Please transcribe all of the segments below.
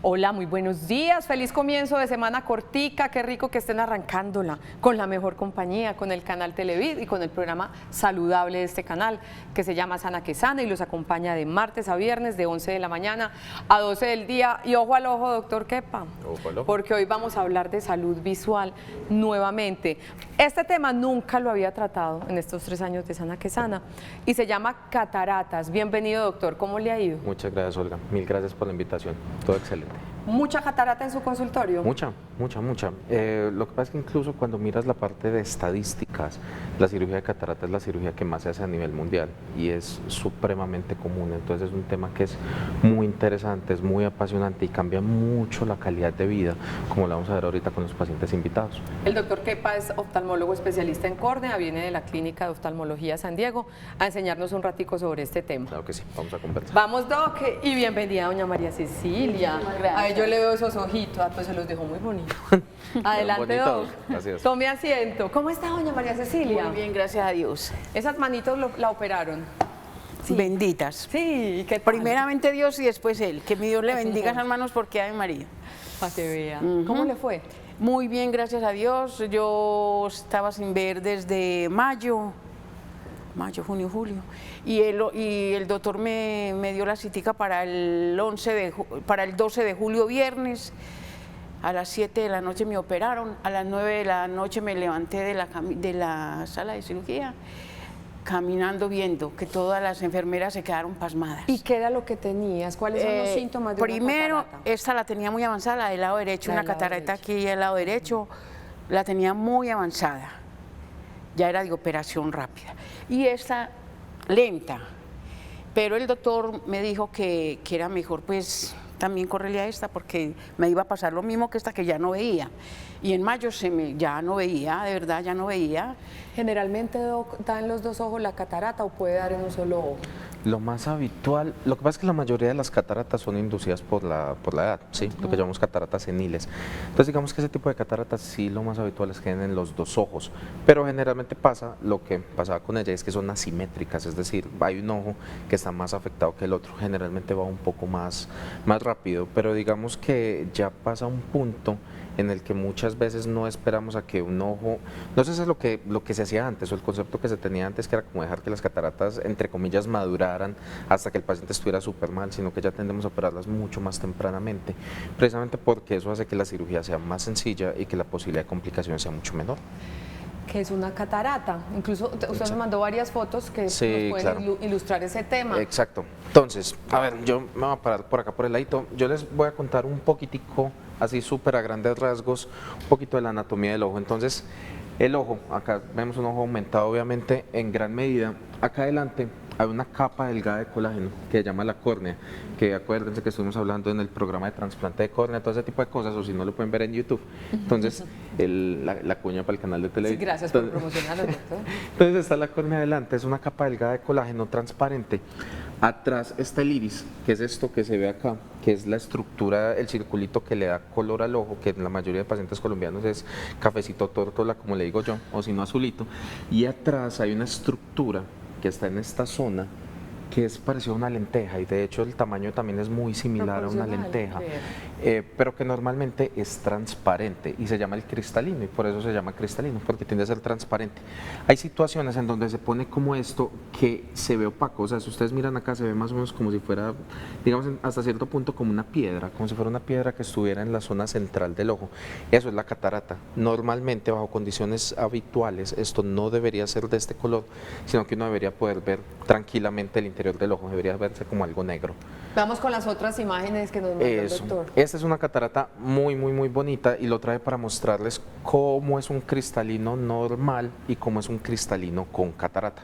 Hola, muy buenos días, feliz comienzo de semana cortica, qué rico que estén arrancándola con la mejor compañía, con el canal Televid y con el programa saludable de este canal que se llama Sana que Sana y los acompaña de martes a viernes de 11 de la mañana a 12 del día. Y ojo al ojo, doctor Kepa, Ojo al ojo. porque hoy vamos a hablar de salud visual nuevamente. Este tema nunca lo había tratado en estos 3 años de Sana que Sana y se llama cataratas. Bienvenido, doctor, ¿cómo le ha ido? Muchas gracias, Olga. Mil gracias por la invitación. Todo excelente. ¿Mucha catarata en su consultorio? Mucha. Lo que pasa es que incluso cuando miras la parte de estadísticas, la cirugía de catarata es la cirugía que más se hace a nivel mundial y es supremamente común. Entonces es un tema que es muy interesante, es muy apasionante y cambia mucho la calidad de vida, como lo vamos a ver ahorita con los pacientes invitados. El doctor Kepa es oftalmólogo especialista en córnea, viene de la Clínica de Oftalmología San Diego a enseñarnos un ratico sobre este tema. Claro que sí, vamos a conversar. Vamos, Doc, y bienvenida doña María Cecilia. Gracias. A yo le veo esos ojitos, pues se los dejó muy bonitos. Adelante, Bonitos. Doc. Gracias. Tome asiento. ¿Cómo está doña María Cecilia? Muy bien, gracias a Dios. Esas manitos la operaron. Sí. Benditas. Sí, ¿qué tal? Primeramente Dios y después Él. Que mi Dios le bendiga esas manos porque Ave María. Para que vea. Ujú. ¿Cómo le fue? Muy bien, gracias a Dios. Yo estaba sin ver desde mayo, junio, julio. Y el doctor me dio la citica para el 12 de julio, viernes. A las 7 de la noche me operaron, a las 9 de la noche me levanté de la sala de cirugía, caminando, viendo que todas las enfermeras se quedaron pasmadas. ¿Y qué era lo que tenías? ¿Cuáles son los síntomas de Primero, una catarata? esta la tenía muy avanzada, la del lado derecho, La una del lado catarata derecho. aquí al lado derecho, la tenía muy avanzada, ya era de operación rápida. Y esta, lenta, pero el doctor me dijo que era mejor pues también correrle a esta porque me iba a pasar lo mismo que esta que ya no veía. Y en mayo ya no veía, de verdad ya no veía. Generalmente, Doc, ¿da en los dos ojos la catarata o puede dar en un solo ojo? Lo más habitual, lo que pasa es que la mayoría de las cataratas son inducidas por la edad, ¿sí? Lo que llamamos cataratas seniles. Entonces digamos que ese tipo de cataratas sí lo más habitual es que den en los dos ojos, pero generalmente pasa lo que pasaba con ella, es que son asimétricas, es decir, hay un ojo que está más afectado que el otro, generalmente va un poco más rápido, pero digamos que ya pasa un punto en el que muchas veces no esperamos a que un ojo, no sé si es lo que se hacía antes o el concepto que se tenía antes, que era como dejar que las cataratas, entre comillas, maduraran hasta que el paciente estuviera súper mal, sino que ya tendemos a operarlas mucho más tempranamente, precisamente porque eso hace que la cirugía sea más sencilla y que la posibilidad de complicaciones sea mucho menor. Que es una catarata. Incluso usted me mandó varias fotos que Sí, nos pueden claro. ilustrar ese tema. Exacto. Entonces, a ver, yo me voy a parar por acá por el ladito. Yo les voy a contar un poquitico, así súper a grandes rasgos, un poquito de la anatomía del ojo. Entonces, el ojo, acá vemos un ojo aumentado obviamente en gran medida. Acá adelante hay una capa delgada de colágeno que se llama la córnea, que acuérdense que estuvimos hablando en el programa de trasplante de córnea, todo ese tipo de cosas, o si no lo pueden ver en YouTube. Entonces, la cuña para el canal de Sí, televisión. gracias por promocionarlo, doctor. Entonces está la córnea adelante, es una capa delgada de colágeno transparente. Atrás está el iris, que es esto que se ve acá, que es la estructura, el circulito que le da color al ojo, que en la mayoría de pacientes colombianos es cafecito tórtola, como le digo yo, o si no azulito. Y atrás hay una estructura que está en esta zona, que es parecido a una lenteja y de hecho el tamaño también es muy similar a una Proporcional, lenteja, creo. pero que normalmente es transparente y se llama el cristalino y por eso se llama cristalino, porque tiende a ser transparente. Hay situaciones en donde se pone como esto que se ve opaco, o sea, si ustedes miran acá se ve más o menos como si fuera, digamos hasta cierto punto como una piedra, como si fuera una piedra que estuviera en la zona central del ojo. Eso es la catarata. Normalmente bajo condiciones habituales esto no debería ser de este color, sino que uno debería poder ver tranquilamente el interior del ojo, debería verse como algo negro. Vamos con las otras imágenes que nos mandó el Eso. doctor. Esta es una catarata muy bonita y lo trae para mostrarles cómo es un cristalino normal y cómo es un cristalino con catarata.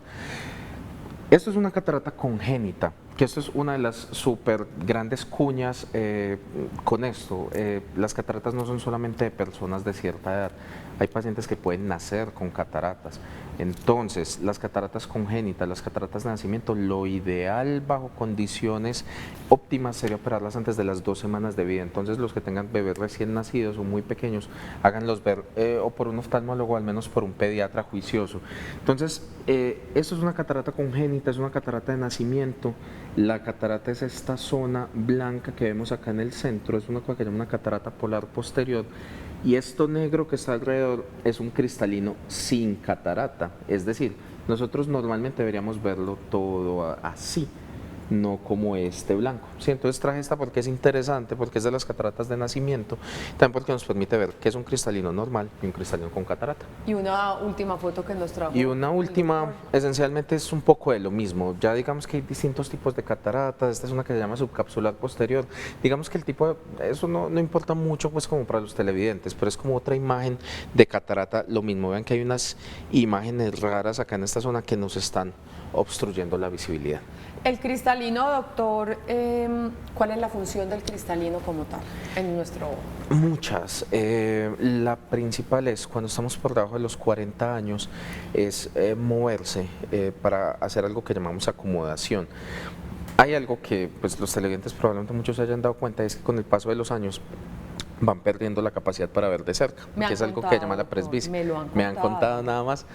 Esto es una catarata congénita, que esto es una de las súper grandes cuñas con esto. Las cataratas no son solamente de personas de cierta edad, hay pacientes que pueden nacer con cataratas. Entonces, las cataratas congénitas, las cataratas de nacimiento, lo ideal bajo condiciones óptimas sería operarlas antes de las 2 semanas de vida. Entonces, los que tengan bebés recién nacidos o muy pequeños, háganlos ver o por un oftalmólogo o al menos por un pediatra juicioso. Entonces, esto es una catarata congénita, es una catarata de nacimiento. La catarata es esta zona blanca que vemos acá en el centro, es una cosa que se llama una catarata polar posterior, y esto negro que está alrededor es un cristalino sin catarata, es decir, nosotros normalmente deberíamos verlo todo así, no como este blanco. Sí, entonces traje esta porque es interesante, porque es de las cataratas de nacimiento, también porque nos permite ver que es un cristalino normal y un cristalino con catarata. Y una última foto que nos trajo. Y una última, esencialmente es un poco de lo mismo. Ya digamos que hay distintos tipos de cataratas. Esta es una que se llama subcapsular posterior. Digamos que el tipo de, eso no importa mucho pues como para los televidentes, pero es como otra imagen de catarata. Lo mismo, vean que hay unas imágenes raras acá en esta zona que nos están obstruyendo la visibilidad. El cristalino, doctor, ¿cuál es la función del cristalino como tal en nuestro ojo? Muchas. La principal es cuando estamos por debajo de los 40 años, es moverse para hacer algo que llamamos acomodación. Hay algo que pues, los televidentes probablemente muchos se hayan dado cuenta, es que con el paso de los años van perdiendo la capacidad para ver de cerca, que es algo que llama la presbicia. Me han contado nada más.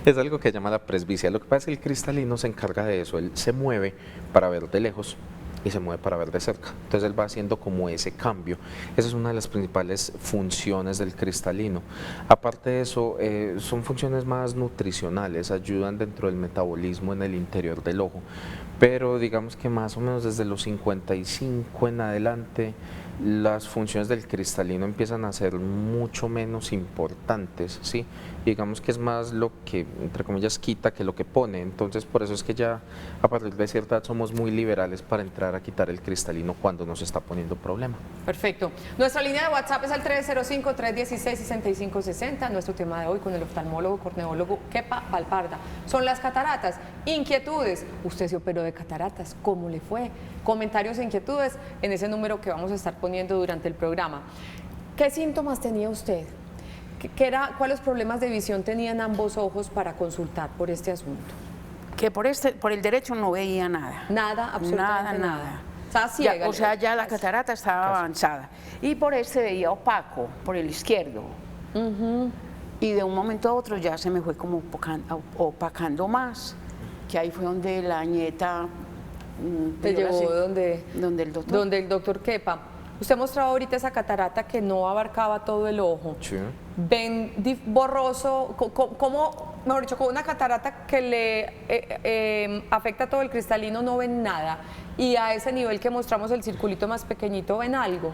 Es algo que llama la presbicia. Lo que pasa es que el cristalino se encarga de eso, él se mueve para ver de lejos y se mueve para ver de cerca. Entonces él va haciendo como ese cambio. Esa es una de las principales funciones del cristalino. Aparte de eso, son funciones más nutricionales, ayudan dentro del metabolismo en el interior del ojo. Pero digamos que más o menos desde los 55 en adelante, las funciones del cristalino empiezan a ser mucho menos importantes, ¿sí? Digamos que es más lo que, entre comillas, quita que lo que pone. Entonces, por eso es que ya a partir de cierta edad somos muy liberales para entrar a quitar el cristalino cuando nos está poniendo problema. Perfecto. Nuestra línea de WhatsApp es el 305-316-6560. Nuestro tema de hoy con el oftalmólogo, corneólogo Kepa Valparda son las cataratas. Inquietudes. Usted se operó de cataratas. ¿Cómo le fue? Comentarios e inquietudes en ese número que vamos a estar poniendo durante el programa. ¿Qué síntomas tenía usted? ¿Cuáles problemas de visión tenían ambos ojos para consultar por este asunto? Que por el derecho no veía nada. Nada, absolutamente nada. Estaba ciega. O sea, ya la catarata estaba avanzada. Y por este veía opaco, por el izquierdo. Y de un momento a otro ya se me fue como opacando más, que ahí fue donde la nieta te llevó donde el doctor Kepa. Usted mostraba ahorita esa catarata que no abarcaba todo el ojo. Sí. Ven borroso, como, mejor dicho, con una catarata que le afecta todo el cristalino, no ven nada. Y a ese nivel que mostramos el circulito más pequeñito, ¿ven algo?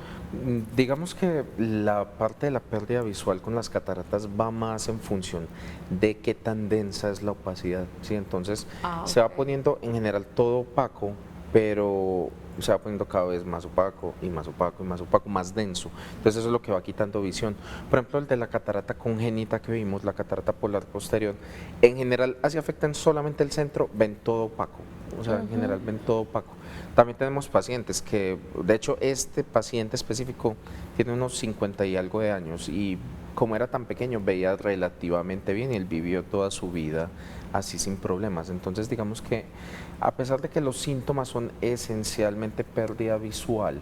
Digamos que la parte de la pérdida visual con las cataratas va más en función de qué tan densa es la opacidad, ¿sí? Entonces se va poniendo en general todo opaco, pero se va poniendo cada vez más opaco y más opaco y más opaco, más denso. Entonces eso es lo que va quitando visión. Por ejemplo, el de la catarata congénita que vimos, la catarata polar posterior, en general así afectan solamente el centro, ven todo opaco. O sea, en general ven todo opaco. También tenemos pacientes que, de hecho, este paciente específico tiene unos 50 y algo de años y como era tan pequeño veía relativamente bien y él vivió toda su vida así sin problemas. Entonces digamos que a pesar de que los síntomas son esencialmente pérdida visual,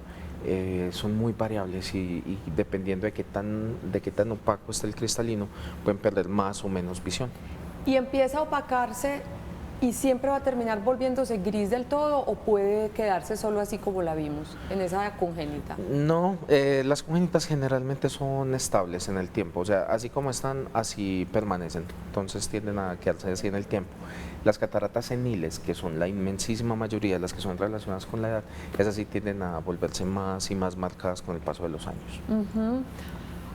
son muy variables y dependiendo de qué tan opaco está el cristalino, pueden perder más o menos visión. Y empieza a opacarse ¿y siempre va a terminar volviéndose gris del todo o puede quedarse solo así como la vimos en esa congénita? No, las congénitas generalmente son estables en el tiempo, o sea, así como están, así permanecen, entonces tienden a quedarse así en el tiempo. Las cataratas seniles, que son la inmensísima mayoría de las que son relacionadas con la edad, esas sí tienden a volverse más y más marcadas con el paso de los años.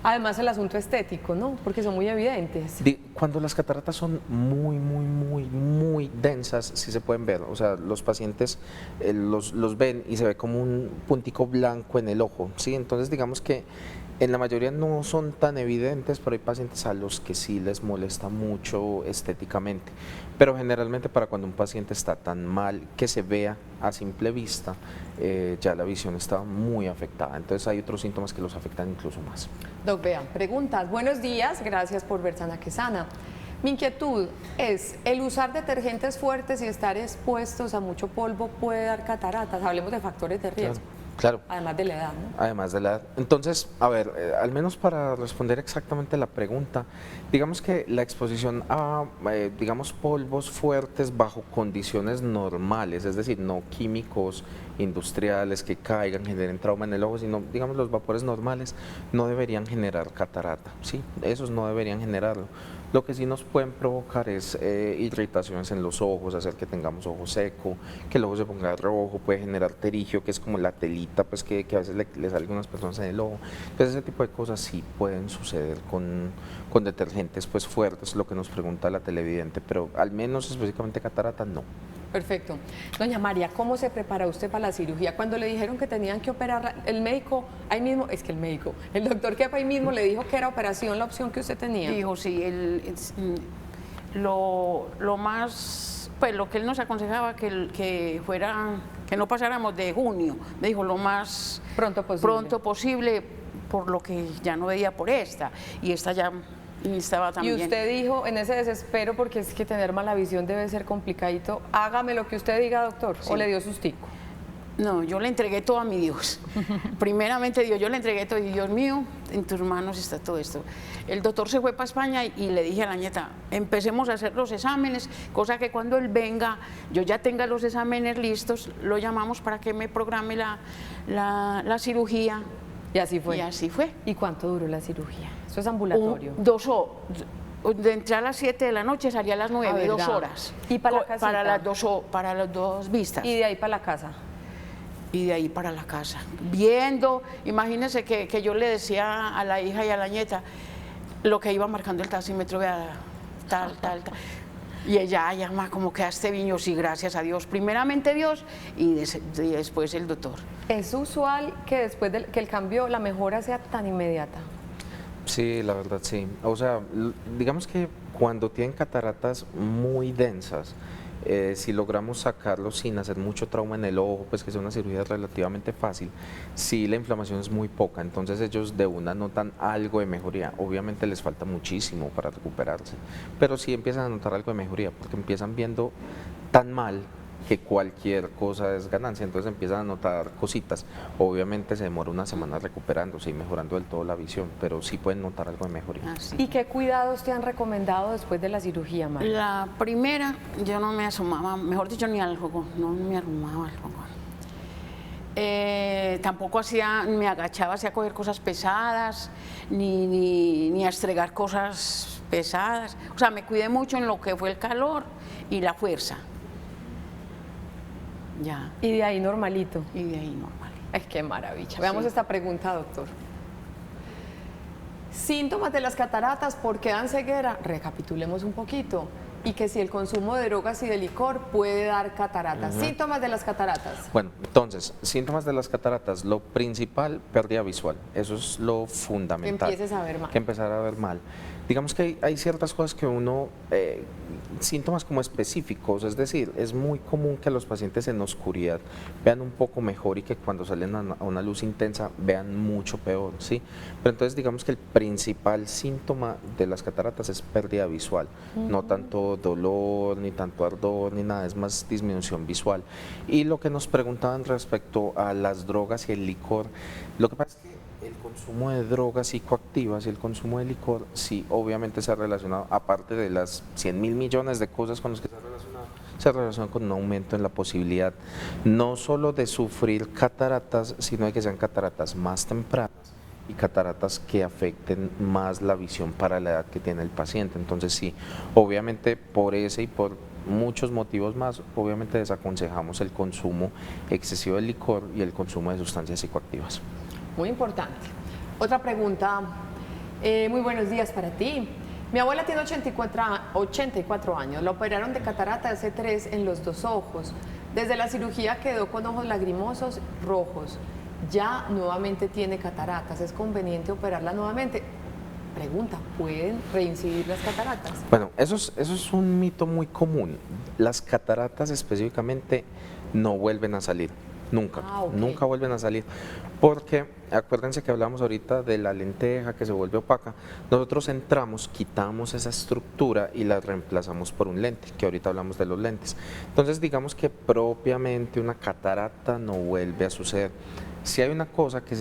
Además el asunto estético, ¿no? Porque son muy evidentes. Cuando las cataratas son muy densas, sí se pueden ver, o sea, los pacientes los ven y se ve como un puntico blanco en el ojo, ¿sí? Entonces digamos que en la mayoría no son tan evidentes, pero hay pacientes a los que sí les molesta mucho estéticamente. Pero generalmente para cuando un paciente está tan mal que se vea a simple vista, ya la visión está muy afectada. Entonces hay otros síntomas que los afectan incluso más. Doc, vean, preguntas. Buenos días, gracias por ver Sana que Sana. Mi inquietud es, ¿el usar detergentes fuertes y estar expuestos a mucho polvo puede dar cataratas? Hablemos de factores de riesgo. Claro. Claro. Además de la edad, ¿no? Además de la edad. Entonces, a ver, al menos para responder exactamente la pregunta, digamos que la exposición a, digamos, polvos fuertes bajo condiciones normales, es decir, no químicos industriales que caigan, generen trauma en el ojo, sino, digamos, los vapores normales no deberían generar catarata, ¿sí? Esos no deberían generarlo. Lo que sí nos pueden provocar es irritaciones en los ojos, hacer que tengamos ojo seco, que el ojo se ponga rojo, puede generar terigio, que es como la telita pues, que a veces le sale a algunas personas en el ojo. Entonces ese tipo de cosas sí pueden suceder con detergentes pues, fuertes, lo que nos pregunta la televidente, pero al menos específicamente catarata no. Perfecto. Doña María, ¿cómo se prepara usted para la cirugía? Cuando le dijeron que tenían que operar, el médico, ahí mismo, es que el doctor Kepa ahí mismo le dijo que era operación la opción que usted tenía. Dijo, sí, lo más, pues lo que él nos aconsejaba que no pasáramos de junio, me dijo lo más pronto posible, por lo que ya no veía por esta, y esta ya estaba también. Y usted dijo en ese desespero, porque es que tener mala visión debe ser complicadito, hágame lo que usted diga, doctor, Sí. ¿O le dio sustico? No, yo le entregué todo a mi Dios. Primeramente Dios, yo le entregué todo, y Dios mío, en tus manos está todo esto. El doctor se fue para España y le dije a la nieta, empecemos a hacer los exámenes, cosa que cuando él venga, yo ya tenga los exámenes listos, lo llamamos para que me programe la cirugía. Y así fue. Y así fue. ¿Y cuánto duró la cirugía? Eso es ambulatorio. De entrar a las 7 de la noche salía a las 9, Ah, 2 ¿verdad? horas. ¿Y para la casita? Para las dos vistas. Y de ahí para la casa. Y de ahí para la casa. Viendo, imagínense que yo le decía a la hija y a la nieta lo que iba marcando el taxímetro, vea, tal. Y ella, ay, mamá, como quedaste viño, sí, gracias a Dios. Primeramente Dios y después el doctor. ¿Es usual que después que el cambio, la mejora sea tan inmediata? Sí, la verdad sí. O sea, digamos que cuando tienen cataratas muy densas, si logramos sacarlo sin hacer mucho trauma en el ojo, pues que sea una cirugía relativamente fácil, sí la inflamación es muy poca, entonces ellos de una notan algo de mejoría. Obviamente les falta muchísimo para recuperarse, pero sí empiezan a notar algo de mejoría, porque empiezan viendo tan mal que cualquier cosa es ganancia, entonces empiezan a notar cositas. Obviamente se demora una semana recuperándose y mejorando del todo la visión, pero sí pueden notar algo de mejoría. Así. ¿Y qué cuidados te han recomendado después de la cirugía, María? La primera, yo no me asomaba, mejor dicho, ni al juego, no me arrumaba al juego. Tampoco me agachaba a coger cosas pesadas, ni a estregar cosas pesadas. O sea, me cuidé mucho en lo que fue el calor y la fuerza. Ya. Y de ahí normalito. Y de ahí normal. Ay, qué maravilla. Veamos esta pregunta, doctor. Síntomas de las cataratas, ¿por qué dan ceguera? Recapitulemos un poquito. Y que si el consumo de drogas y de licor puede dar cataratas. Síntomas de las cataratas. Bueno, entonces, síntomas de las cataratas, lo principal, pérdida visual, eso es lo fundamental. Que empieces a ver mal. Que empezar a ver mal. Digamos que hay ciertas cosas que uno, síntomas como específicos, es decir, es muy común que los pacientes en oscuridad vean un poco mejor y que cuando salen a una luz intensa vean mucho peor, ¿sí? Pero entonces digamos que el principal síntoma de las cataratas es pérdida visual, no tanto dolor, ni tanto ardor, ni nada, es más disminución visual. Y lo que nos preguntaban respecto a las drogas y el licor, lo que pasa es que el consumo de drogas psicoactivas y el consumo de licor, sí, obviamente se ha relacionado, aparte de las 100.000 millones de cosas con las que se relaciona con un aumento en la posibilidad no solo de sufrir cataratas, sino de que sean cataratas más tempranas y cataratas que afecten más la visión para la edad que tiene el paciente. Entonces sí, obviamente por ese y por muchos motivos más, obviamente desaconsejamos el consumo excesivo de licor y el consumo de sustancias psicoactivas. Muy importante. Otra pregunta. Muy buenos días para ti. Mi abuela tiene 84 años. La operaron de catarata hace 3 en los 2 ojos. Desde la cirugía quedó con ojos lagrimosos rojos. Ya nuevamente tiene cataratas. ¿Es conveniente operarla nuevamente? Pregunta, ¿pueden reincidir las cataratas? Bueno, eso es un mito muy común. Las cataratas específicamente no vuelven a salir. Nunca, ok. Nunca vuelven a salir, porque acuérdense que hablamos ahorita de la lenteja que se vuelve opaca. Nosotros entramos, quitamos esa estructura y la reemplazamos por un lente, que ahorita hablamos de los lentes. Entonces digamos que propiamente una catarata no vuelve a suceder. Si hay una cosa que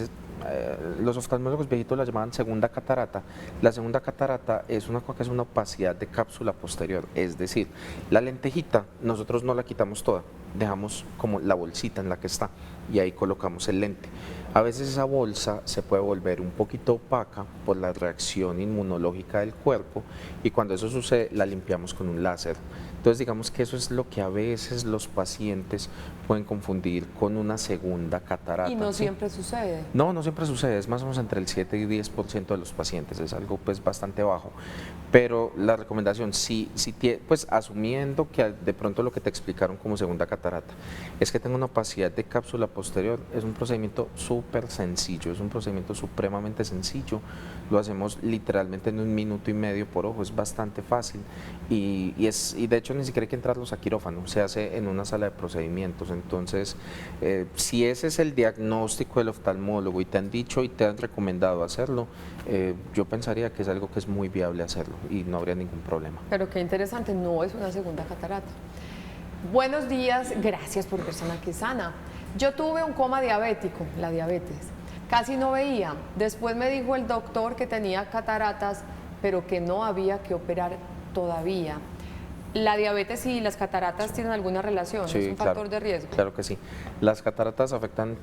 los oftalmólogos viejitos la llamaban segunda catarata. La segunda catarata es una cosa que es una opacidad de cápsula posterior, es decir, la lentejita nosotros no la quitamos toda, dejamos como la bolsita en la que está y ahí colocamos el lente. A veces esa bolsa se puede volver un poquito opaca por la reacción inmunológica del cuerpo y cuando eso sucede la limpiamos con un láser. Entonces digamos que eso es lo que a veces los pacientes pueden confundir con una segunda catarata. Y no ¿sí? siempre sucede. No, no siempre sucede, es más o menos entre el 7 y 10% de los pacientes, es algo pues bastante bajo, pero la recomendación, pues asumiendo que de pronto lo que te explicaron como segunda catarata es que tenga una opacidad de cápsula posterior, es un procedimiento súper sencillo, es un procedimiento supremamente sencillo, lo hacemos literalmente en 1 minuto y medio por ojo, es bastante fácil y de hecho ni siquiera hay que entrarlos a quirófano, se hace en una sala de procedimientos. Entonces, si ese es el diagnóstico del oftalmólogo y te han dicho y te han recomendado hacerlo, yo pensaría que es algo que es muy viable hacerlo y no habría ningún problema. Pero qué interesante, no es una segunda catarata. Buenos días, gracias por ver Sana que Sana. Yo tuve un coma diabético, la diabetes. Casi no veía. Después me dijo el doctor que tenía cataratas, pero que no había que operar todavía. ¿La diabetes y las cataratas tienen alguna relación? Sí, ¿Es un factor de riesgo? Claro que sí. Las cataratas afectan,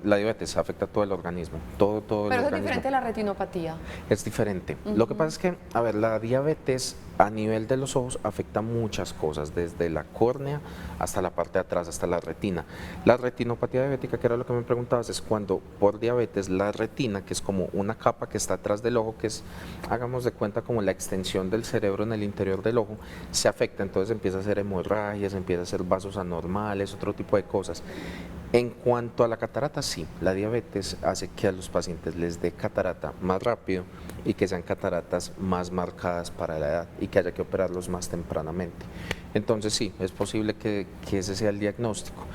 la diabetes afecta todo el organismo, todo el Pero organismo. eso es diferente a la retinopatía. Es diferente. Lo que pasa es que, a ver, la diabetes a nivel de los ojos afecta muchas cosas, desde la córnea hasta la parte de atrás, hasta la retina. La retinopatía diabética, que era lo que me preguntabas, es cuando por diabetes la retina, que es como una capa que está atrás del ojo, que es, hagamos de cuenta, como la extensión del cerebro en el interior del ojo, se afecta, entonces empieza a hacer hemorragias, empieza a hacer vasos anormales, otro tipo de cosas. En cuanto a la catarata, sí, la diabetes hace que a los pacientes les dé catarata más rápido y que sean cataratas más marcadas para la edad y que haya que operarlos más tempranamente. Entonces sí, es posible que ese sea el diagnóstico.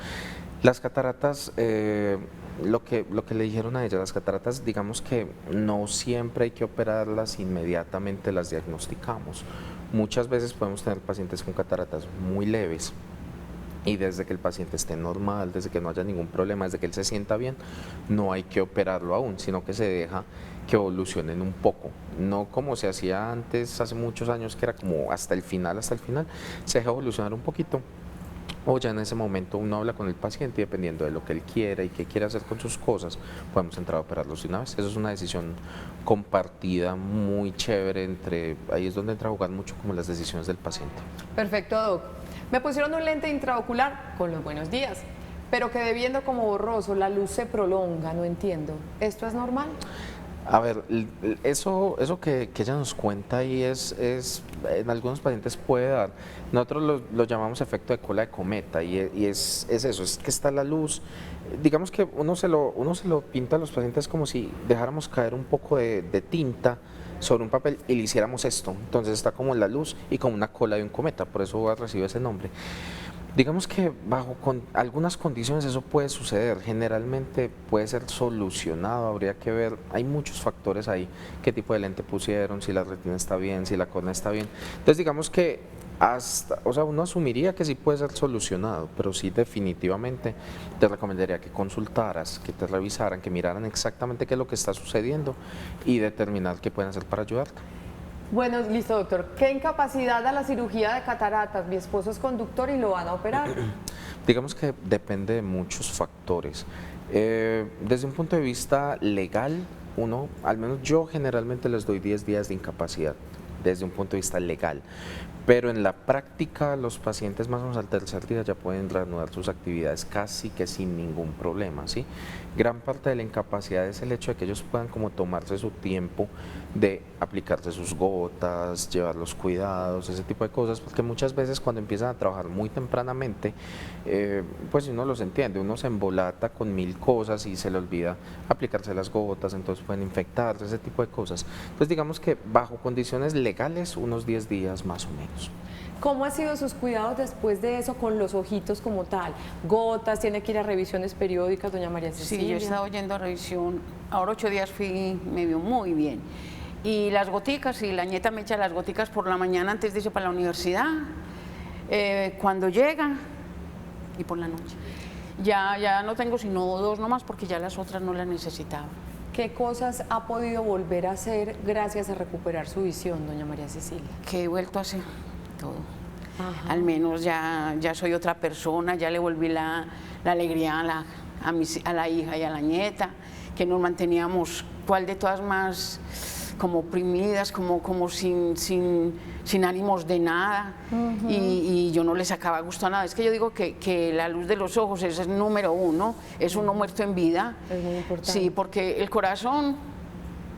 Las cataratas, lo que le dijeron a ella, las cataratas, digamos que no siempre hay que operarlas, inmediatamente las diagnosticamos. Muchas veces podemos tener pacientes con cataratas muy leves y desde que el paciente esté normal, desde que no haya ningún problema, desde que él se sienta bien, no hay que operarlo aún, sino que se deja que evolucionen un poco, no como se hacía antes, hace muchos años, que era como hasta el final, se deja evolucionar un poquito. O ya en ese momento uno habla con el paciente y dependiendo de lo que él quiera y qué quiere hacer con sus cosas, podemos entrar a operarlos de una vez. Eso es una decisión compartida muy chévere ahí es donde entra a jugar mucho como las decisiones del paciente. Perfecto, Doc. Me pusieron un lente intraocular con los buenos días, pero quedé viendo como borroso, la luz se prolonga, no entiendo. ¿Esto es normal? A ver, eso que ella nos cuenta ahí en algunos pacientes puede dar. Nosotros lo llamamos efecto de cola de cometa y es eso, es que está la luz. Digamos que uno se lo pinta a los pacientes como si dejáramos caer un poco de tinta sobre un papel y le hiciéramos esto. Entonces está como la luz y como una cola de un cometa, por eso recibe ese nombre. Digamos que bajo algunas condiciones eso puede suceder, generalmente puede ser solucionado, habría que ver, hay muchos factores ahí, qué tipo de lente pusieron, si la retina está bien, si la córnea está bien. Entonces digamos que uno asumiría que sí puede ser solucionado, pero sí definitivamente te recomendaría que consultaras, que te revisaran, que miraran exactamente qué es lo que está sucediendo y determinar qué pueden hacer para ayudarte. Bueno, listo, doctor. ¿Qué incapacidad da la cirugía de cataratas? Mi esposo es conductor y lo van a operar. Digamos que depende de muchos factores. Desde un punto de vista legal, al menos yo generalmente les doy 10 días de incapacidad, desde un punto de vista legal. Pero en la práctica los pacientes más o menos al tercer día ya pueden reanudar sus actividades casi que sin ningún problema, ¿sí? Gran parte de la incapacidad es el hecho de que ellos puedan como tomarse su tiempo de aplicarse sus gotas, llevar los cuidados, ese tipo de cosas, porque muchas veces cuando empiezan a trabajar muy tempranamente, pues uno los entiende, uno se embolata con 1000 cosas y se le olvida aplicarse las gotas, entonces pueden infectarse, ese tipo de cosas. Entonces digamos que bajo condiciones legales unos 10 días más o menos. ¿Cómo han sido sus cuidados después de eso con los ojitos como tal? ¿Gotas? ¿Tiene que ir a revisiones periódicas, doña María Cecilia? Sí, yo he estado yendo a revisión, ahora 8 días me vio muy bien. Y las goticas, y la nieta me echa las goticas por la mañana antes de irse para la universidad, cuando llega y por la noche. Ya no tengo sino 2 nomás porque ya las otras no las necesitaba. ¿Qué cosas ha podido volver a hacer gracias a recuperar su visión, doña María Cecilia? Que he vuelto a hacer todo. Ajá. Al menos ya soy otra persona, ya le volví la alegría a la hija y a la nieta, que nos manteníamos, cual de todas más como oprimidas, como sin ánimos de nada, y yo no le sacaba gusto a nada. Es que yo digo que la luz de los ojos es el número 1, es uno muerto en vida. Es muy importante. Sí, porque el corazón,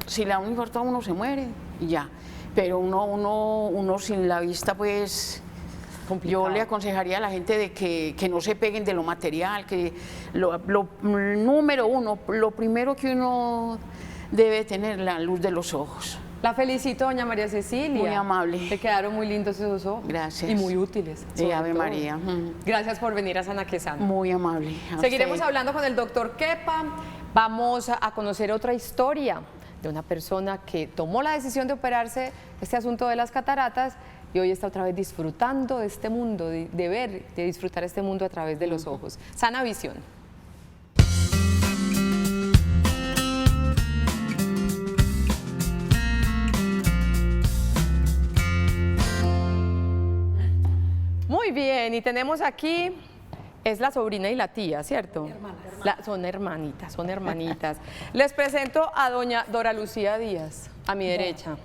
si le da un infarto a uno, se muere y ya. Pero uno sin la vista, pues... Complicado. Yo le aconsejaría a la gente de que no se peguen de lo material, que lo número 1, lo primero que uno debe tener, la luz de los ojos. La felicito, doña María Cecilia. Muy amable. Te quedaron muy lindos esos ojos. Gracias. Y muy útiles. Sí, sobre Ave todo. María. Gracias por venir a Sana que Sana. Muy amable. A Seguiremos usted. hablando con el doctor Kepa. Vamos a conocer otra historia de una persona que tomó la decisión de operarse este asunto de las cataratas y hoy está otra vez disfrutando de este mundo, de ver, de disfrutar este mundo a través de los ojos. Sana Visión. Muy bien, y tenemos aquí, es la sobrina y la tía, ¿cierto? Son hermanitas. Les presento a doña Dora Lucía Díaz, a mi derecha,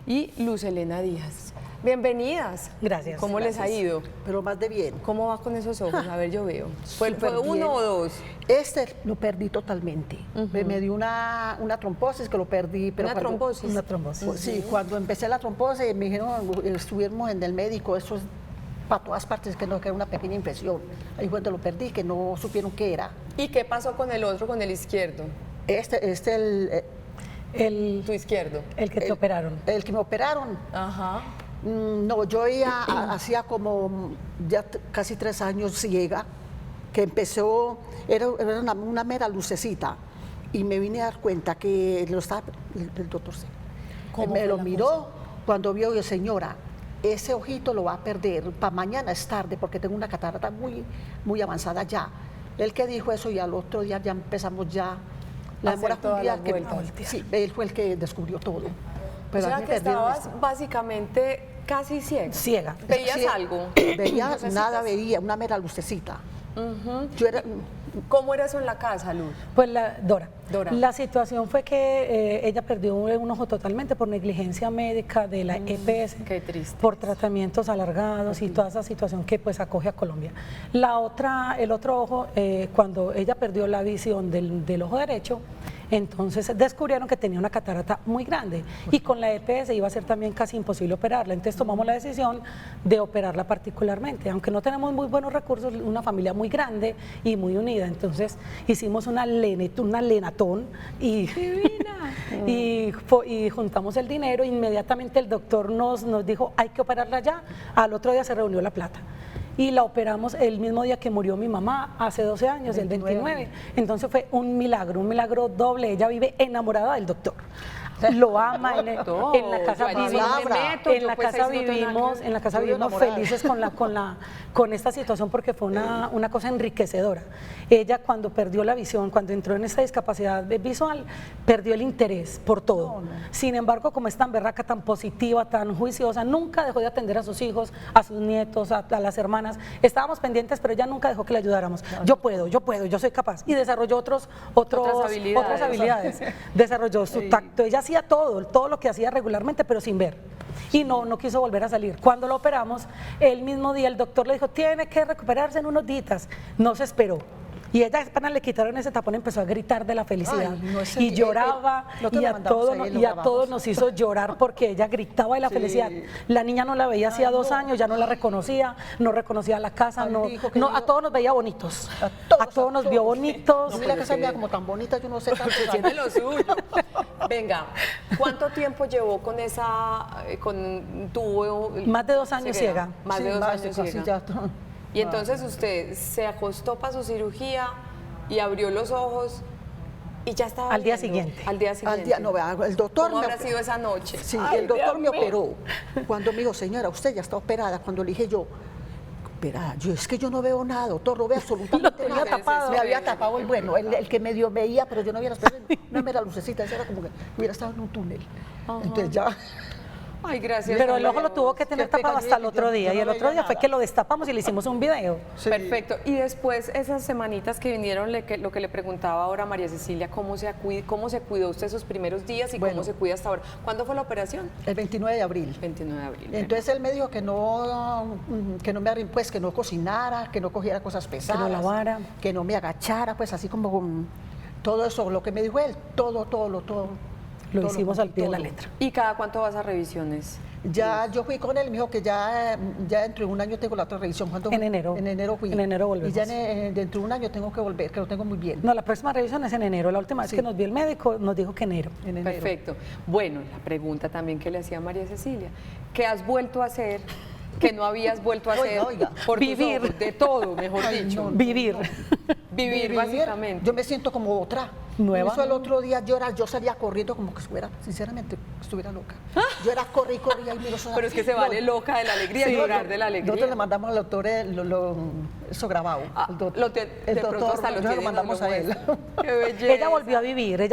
y Luz Elena Díaz. Bienvenidas. Gracias. ¿Cómo les ha ido? Pero más de bien. ¿Cómo va con esos ojos? A ver, yo veo. ¿Fue Súper bien. 1 o 2? Este lo perdí totalmente. Me dio una trombosis que lo perdí. Pero ¿Una trombosis? Una trombosis. Sí, cuando empecé la trombosis me dijeron, estuvimos en el médico, eso es para todas partes, que no, que era una pequeña infección. Ahí fue donde lo perdí, que no supieron qué era. ¿Y qué pasó con el otro, con el izquierdo? Tu izquierdo. El que te operaron. El que me operaron. Ajá. No, yo ya hacía como ya casi 3 años ciega, que empezó, era una mera lucecita, y me vine a dar cuenta que lo estaba, el doctor me lo miró cuando vio, y señora, ese ojito lo va a perder, para mañana es tarde, porque tengo una catarata muy avanzada ya. Él que dijo eso, y al otro día ya empezamos ya la Hacer demora todas las que vueltas. sí, él fue el que descubrió todo. O sea a mí me que perdieron estabas básicamente casi ciega. ciega. ¿Veías Sí, algo? Veía, Lucecitas. nada veía, una mera lucecita. Yo era, ¿Cómo era eso en la casa, Luz? Pues Dora. Dora. La situación fue que ella perdió un ojo totalmente por negligencia médica de la EPS. Qué triste. Por tratamientos alargados y toda esa situación que pues acoge a Colombia. El otro ojo, cuando ella perdió la visión del ojo derecho, entonces descubrieron que tenía una catarata muy grande y con la EPS iba a ser también casi imposible operarla. Entonces tomamos la decisión de operarla particularmente, aunque no tenemos muy buenos recursos, una familia muy grande y muy unida. Entonces hicimos una lenatón y juntamos el dinero. Inmediatamente el doctor nos dijo, hay que operarla ya. Al otro día se reunió la plata. Y la operamos el mismo día que murió mi mamá, hace 12 años, el 29. Entonces fue un milagro doble. Ella vive enamorada del doctor. Lo ama, en la casa vivimos felices con esta situación, porque fue una cosa enriquecedora. Ella, cuando perdió la visión, cuando entró en esta discapacidad visual, perdió el interés por todo. Sin embargo, como es tan berraca, tan positiva, tan juiciosa, nunca dejó de atender a sus hijos, a sus nietos, a las hermanas. Estábamos pendientes, pero ella nunca dejó que le ayudáramos. Yo puedo, yo soy capaz. Y desarrolló otras habilidades. Desarrolló su tacto. Ella hacía todo lo que hacía regularmente, pero sin ver. Y no quiso volver a salir. Cuando lo operamos, el mismo día el doctor le dijo, tiene que recuperarse en unos días. No se esperó. Y ella, apenas le quitaron ese tapón, empezó a gritar de la felicidad. Y lloraba, y a todos nos hizo llorar, porque ella gritaba de la felicidad. La niña no la veía hacía 2 años, ya no la reconocía, no reconocía la casa, a todos nos veía bonitos. A todos nos vio bonitos. No, la casa mía como tan bonita, yo no sé tanto. Tiene lo suyo. Venga, ¿cuánto tiempo llevó tuvo más de 2 años ciega? Más de 2 años ciega. Ya, Y entonces usted se acostó para su cirugía y abrió los ojos y ya estaba al día viendo. siguiente. Al día siguiente. al día, no, vea, el doctor ¿Cómo habrá sido esa noche? Sí, Ay, el doctor Dios me mío. operó. Cuando me dijo, señora, usted ya está operada, cuando le dije yo, Verá, es que yo no veo nada, doctor, no veo absolutamente tenía nada. tapado. Me había tapado el que medio veía, pero yo no había una mera lucecita, eso era como que hubiera estado en un túnel. Entonces ya... Ay, gracias. Pero el Gloria. ojo lo tuvo que tener Qué pena, tapado hasta el yo otro día. no Y el otro veía día fue nada. que lo destapamos y le hicimos un video. Sí. Perfecto. Y después, esas semanitas que vinieron, lo que le preguntaba ahora a María Cecilia, ¿cómo se cuidó usted esos primeros días y Bueno. cómo se cuida hasta ahora? ¿Cuándo fue la operación? El 29 de abril. 29 de abril. Entonces él me dijo que no pues que no cocinara, que no cogiera cosas pesadas, lavara. que no me agachara, pues así como todo eso, lo que me dijo él, todo. Lo todo, hicimos al pie de la todo. letra. ¿Y cada cuánto vas a revisiones? Ya yo fui con él, me dijo que ya dentro de un año tengo la otra revisión. ¿Cuándo? En enero. En enero fui. En enero volvemos. Y ya dentro de un año tengo que volver, que lo tengo muy bien. No, la próxima revisión es en enero. La última vez que nos vio el médico nos dijo que enero. En enero. Perfecto. Bueno, la pregunta también que le hacía María Cecilia, ¿qué has vuelto a hacer que no habías vuelto a hacer Oiga. por tus Vivir. ojos? De todo, mejor dicho. Vivir. Vivir, básicamente. Yo me siento como otra. Nueva. Eso el otro día yo salía corriendo como que sinceramente, estuviera loca. Yo era corría y miro Pero es que se vale loca de la alegría y llorar de la alegría. Nosotros le mandamos al doctor eso grabado. Ah, El de pronto hasta lo yo tiene, lo mandamos nos lo a él. muestra. Qué belleza. Ella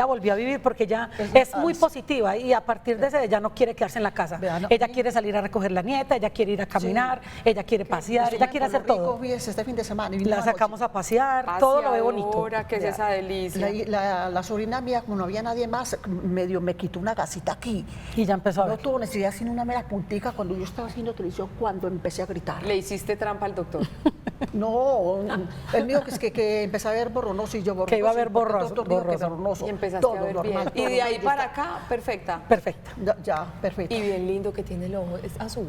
volvió a vivir porque ella es muy positiva y a partir de ese ella no quiere quedarse en la casa. Vea, no, Ella quiere salir a recoger la nieta, ella quiere ir a caminar, ella quiere pasear, Estuve ella en quiere hacer Puerto Rico, todo. fíjese, este fin de semana. y La vinimos sacamos anoche. a pasear, todo lo ve bonito. Paseadora, ¿qué es esa delicia? La sobrina mía, como no había nadie más, medio me quitó una gasita aquí. Y ya empezó a No ver. tuvo necesidad sino una mera puntica cuando yo estaba haciendo televisión, cuando empecé a gritar. Le hiciste trampa al doctor. No, él me dijo que empecé a ver borronoso y yo borroso. Que iba a ver porque el borroso, doctor dijo que borroso. borroso. Y empezaste todo a ver normal, bien. Y todo de ahí normal. para acá, perfecta. Perfecta. Ya, perfecto. Y bien lindo que tiene el ojo, es azul.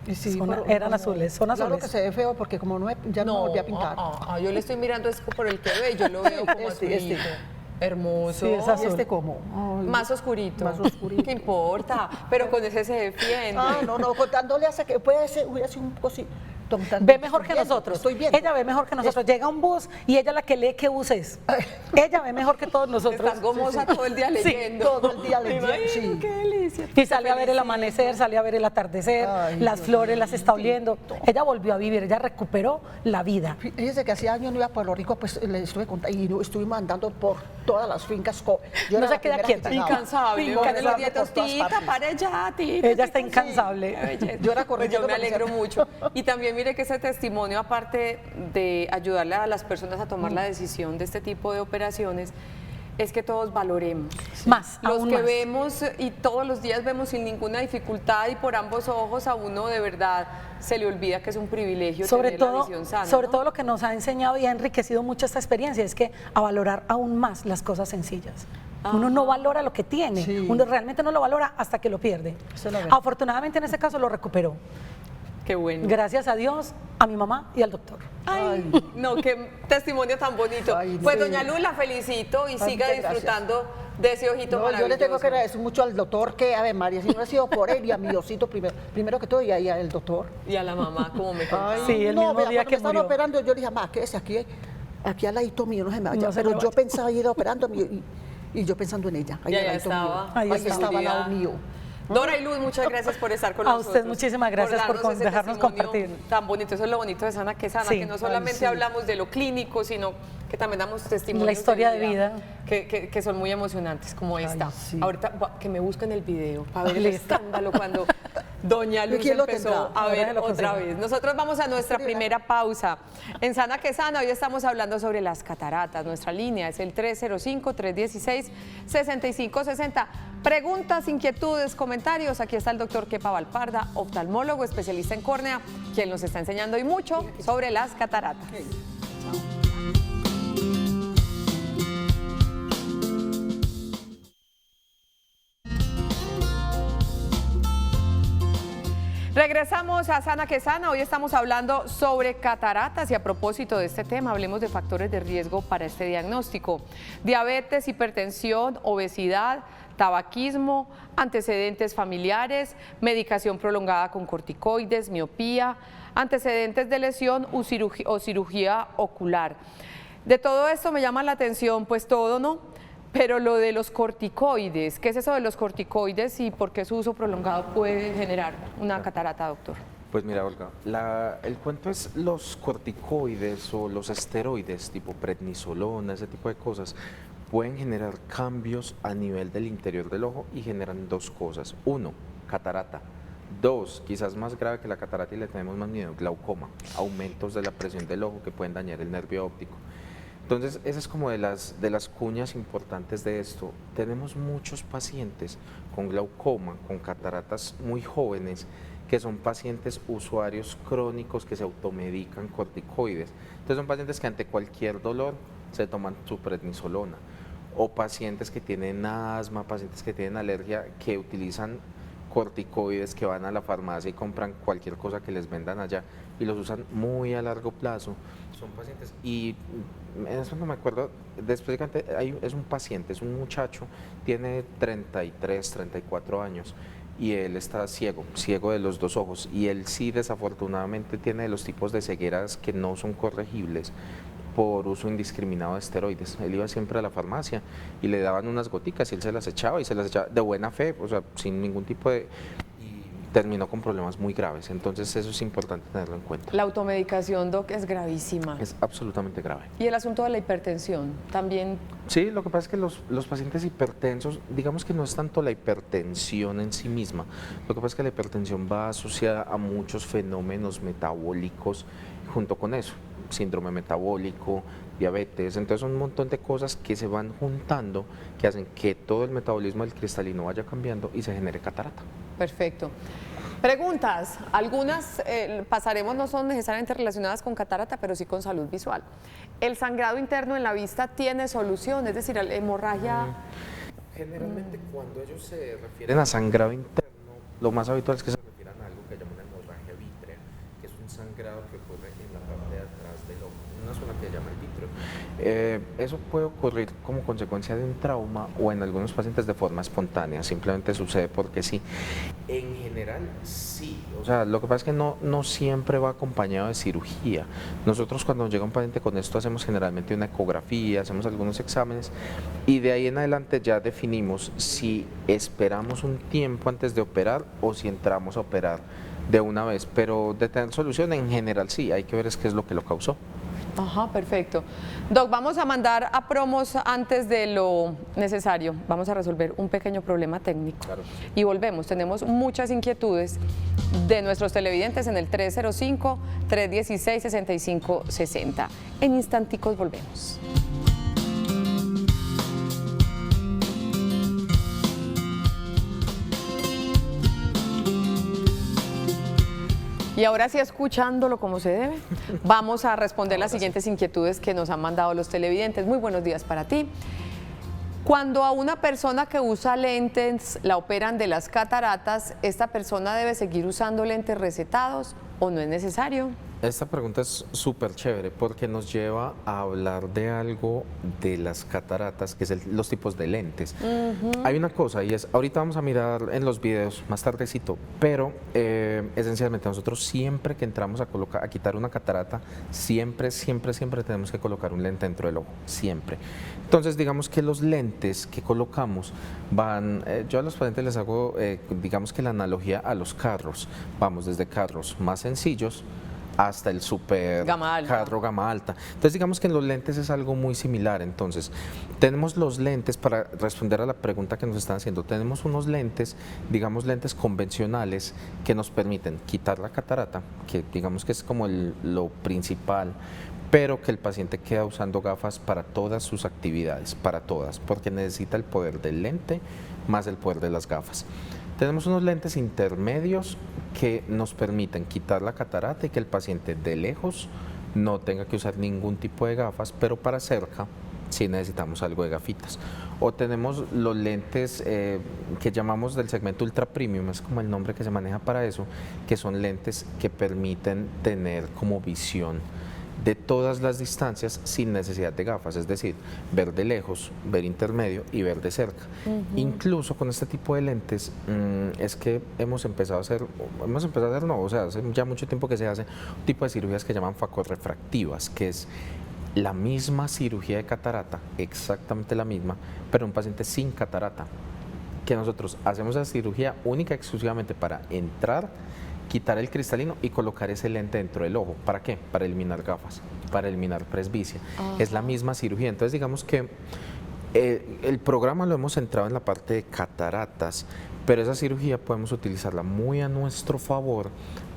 Y sí, Eran azules, son Claro azules. que se ve feo porque como ya no me volví a pintar. Yo le estoy mirando es por el que ve, yo lo veo como Este. azulito. Hermoso. Sí, es ¿Y azul. este cómo? Ay. Más oscurito. Más oscurito. ¿Qué importa? Pero con ese se defiende. No, contándole hace que hubiera sido un poco así. Ve mejor que nosotros. Estoy bien. Ella ve mejor que nosotros. Llega un bus y ella la que lee qué bus es. Ella ve mejor que todos nosotros. Estás gomosa todo el día leyendo. todo el día leyendo, Ay, sí. qué delicia. Y sale a ver el amanecer, sale a ver el atardecer, Ay, las Dios flores mío. las está oliendo. Ella volvió a vivir, ella recuperó la vida. Fíjese que hacía años no iba a Puerto Rico, pues le estuve contando y estuvimos andando por todas las fincas. Yo No era se la queda primera que quieta. llegaba. Incansable. Sí, Con los incansable dietos, por todas tita, partes. pare ya, tita. Ella está tita, incansable. sí. Qué belleza. Yo era Pues corriendo yo me porque alegro sea- mucho. Y también mire que ese testimonio, aparte de ayudarle a las personas a tomar la decisión de este tipo de operaciones, es que todos valoremos. Más, Los aún que más. vemos y todos los días vemos sin ninguna dificultad y por ambos ojos, a uno de verdad se le olvida que es un privilegio Sobre tener la todo, visión sana. sobre ¿no? todo lo que nos ha enseñado y ha enriquecido mucho esta experiencia es que a valorar aún más las cosas sencillas. Uno no valora lo que tiene, Sí. uno realmente no lo valora hasta que lo pierde. Eso es la verdad. Afortunadamente en este caso lo recuperó. Qué bueno. Gracias a Dios, a mi mamá y al doctor. Ay, no, qué testimonio tan bonito. Ay, Pues sí. doña Luz, la felicito y Ay, siga muchas gracias. disfrutando de ese ojito No, maravilloso. yo le tengo que agradecer mucho al doctor que, a ver, María, si no ha sido por él y a mi Diosito primero que todo y ahí al doctor. Y a la mamá, como me contaba. Sí, el mismo mira, día cuando que me estaban murió. operando, yo le dije, mamá, quédese aquí al ladito mío, no se me vaya. No se Pero me yo vaya. pensaba ir operando y yo pensando en ella. Y al allá ladito estaba. mío. Ahí Ahí estaba al lado mío. Dora y Luz, muchas gracias por estar con A nosotros. usted muchísimas gracias por darnos ese dejarnos testimonio compartir. Tan bonito, eso es lo bonito de Sana que Sana, Sí. que no solamente sí. hablamos de lo clínico, sino que también damos testimonios La historia de vida. que son muy emocionantes, como esta. sí. Ahorita que me busquen el video para ver el Listo. escándalo cuando Doña Luz quién lo empezó tendrá? a Ahora ver lo otra consigo. vez. Nosotros vamos a nuestra primera pausa. En Sana que Sana, hoy estamos hablando sobre las cataratas. Nuestra línea es el 305-316-6560. Preguntas, inquietudes, comentarios. Aquí está el doctor Kepa Valparda, oftalmólogo, especialista en córnea, quien nos está enseñando hoy mucho sobre las cataratas. Regresamos a Sana que Sana. Hoy estamos hablando sobre cataratas y a propósito de este tema, hablemos de factores de riesgo para este diagnóstico. Diabetes, hipertensión, obesidad, tabaquismo, antecedentes familiares, medicación prolongada con corticoides, miopía, antecedentes de lesión o cirugía ocular. De todo esto me llama la atención, pues todo, ¿no? Pero lo de los corticoides, ¿qué es eso de los corticoides y por qué su uso prolongado puede generar una catarata, doctor? Pues mira, Olga, el cuento es los corticoides o los esteroides, tipo prednisolona, ese tipo de cosas, pueden generar cambios a nivel del interior del ojo y generan dos cosas. Uno, catarata. Dos, quizás más grave que la catarata y le tenemos más miedo, glaucoma, aumentos de la presión del ojo que pueden dañar el nervio óptico. Entonces, esa es como de las cuñas importantes de esto. Tenemos muchos pacientes con glaucoma, con cataratas muy jóvenes, que son pacientes usuarios crónicos que se automedican corticoides. Entonces, son pacientes que ante cualquier dolor se toman su prednisolona. O pacientes que tienen asma, pacientes que tienen alergia, que utilizan corticoides, que van a la farmacia y compran cualquier cosa que les vendan allá y los usan muy a largo plazo. Son pacientes, y eso no me acuerdo, después es un paciente, es un muchacho, tiene 33, 34 años y él está ciego de los dos ojos, y él sí desafortunadamente tiene de los tipos de cegueras que no son corregibles por uso indiscriminado de esteroides. Él iba siempre a la farmacia y le daban unas goticas y él se las echaba de buena fe, o sea, sin ningún tipo de... y terminó con problemas muy graves. Entonces eso es importante tenerlo en cuenta. La automedicación, Doc, es gravísima. Es absolutamente grave. Y el asunto de la hipertensión también. Sí, lo que pasa es que los pacientes hipertensos, digamos que no es tanto la hipertensión en sí misma, lo que pasa es que la hipertensión va asociada a muchos fenómenos metabólicos junto con eso, síndrome metabólico, diabetes, entonces son un montón de cosas que se van juntando que hacen que todo el metabolismo del cristalino vaya cambiando y se genere catarata. Perfecto. Preguntas, algunas pasaremos, no son necesariamente relacionadas con catarata, pero sí con salud visual. ¿El sangrado interno en la vista tiene solución? Es decir, la hemorragia... Generalmente cuando ellos se refieren a sangrado interno, lo más habitual es que se refieran a algo que llaman hemorragia vítrea, que es un sangrado que ocurre en la parte de atrás del ojo, una zona que se llama el vítreo. Eso puede ocurrir como consecuencia de un trauma o en algunos pacientes de forma espontánea, simplemente sucede porque sí. En general sí, o sea, lo que pasa es que no siempre va acompañado de cirugía. Nosotros cuando llega un paciente con esto hacemos generalmente una ecografía, hacemos algunos exámenes y de ahí en adelante ya definimos si esperamos un tiempo antes de operar o si entramos a operar de una vez, pero de tener solución en general sí, hay que ver qué es lo que lo causó. Ajá, perfecto. Doc, vamos a mandar a promos antes de lo necesario. Vamos a resolver un pequeño problema técnico. Claro. Y volvemos. Tenemos muchas inquietudes de nuestros televidentes en el 305-316-6560. En instanticos volvemos. Y ahora sí, escuchándolo como se debe, vamos a responder las siguientes inquietudes que nos han mandado los televidentes. Muy buenos días para ti. Cuando a una persona que usa lentes la operan de las cataratas, ¿esta persona debe seguir usando lentes recetados o no es necesario? Esta pregunta es súper chévere porque nos lleva a hablar de algo de las cataratas, que es los tipos de lentes. Hay una cosa y es, ahorita vamos a mirar en los videos más tardecito, pero esencialmente nosotros siempre que entramos a quitar una catarata, siempre tenemos que colocar un lente dentro del ojo, siempre. Entonces digamos que los lentes que colocamos van, yo a los pacientes les hago, digamos que la analogía a los carros, vamos desde carros más sencillos hasta el super carro gama alta. Entonces digamos que en los lentes es algo muy similar. Entonces tenemos los lentes, para responder a la pregunta que nos están haciendo, tenemos unos lentes, digamos lentes convencionales que nos permiten quitar la catarata, que digamos que es como lo principal, pero que el paciente queda usando gafas para todas sus actividades, para todas, porque necesita el poder del lente más el poder de las gafas. Tenemos unos lentes intermedios que nos permiten quitar la catarata y que el paciente de lejos no tenga que usar ningún tipo de gafas, pero para cerca sí necesitamos algo de gafitas. O tenemos los lentes que llamamos del segmento ultra premium, es como el nombre que se maneja para eso, que son lentes que permiten tener como visión de todas las distancias sin necesidad de gafas, es decir, ver de lejos, ver intermedio y ver de cerca. Incluso con este tipo de lentes es que hemos empezado a hacer, o sea, hace ya mucho tiempo que se hace un tipo de cirugías que llaman facorrefractivas, que es la misma cirugía de catarata, exactamente la misma, pero un paciente sin catarata, que nosotros hacemos esa cirugía única y exclusivamente para entrar, quitar el cristalino y colocar ese lente dentro del ojo. ¿Para qué? Para eliminar gafas, para eliminar presbicia. Es la misma cirugía. Entonces digamos que el programa lo hemos centrado en la parte de cataratas, pero esa cirugía podemos utilizarla muy a nuestro favor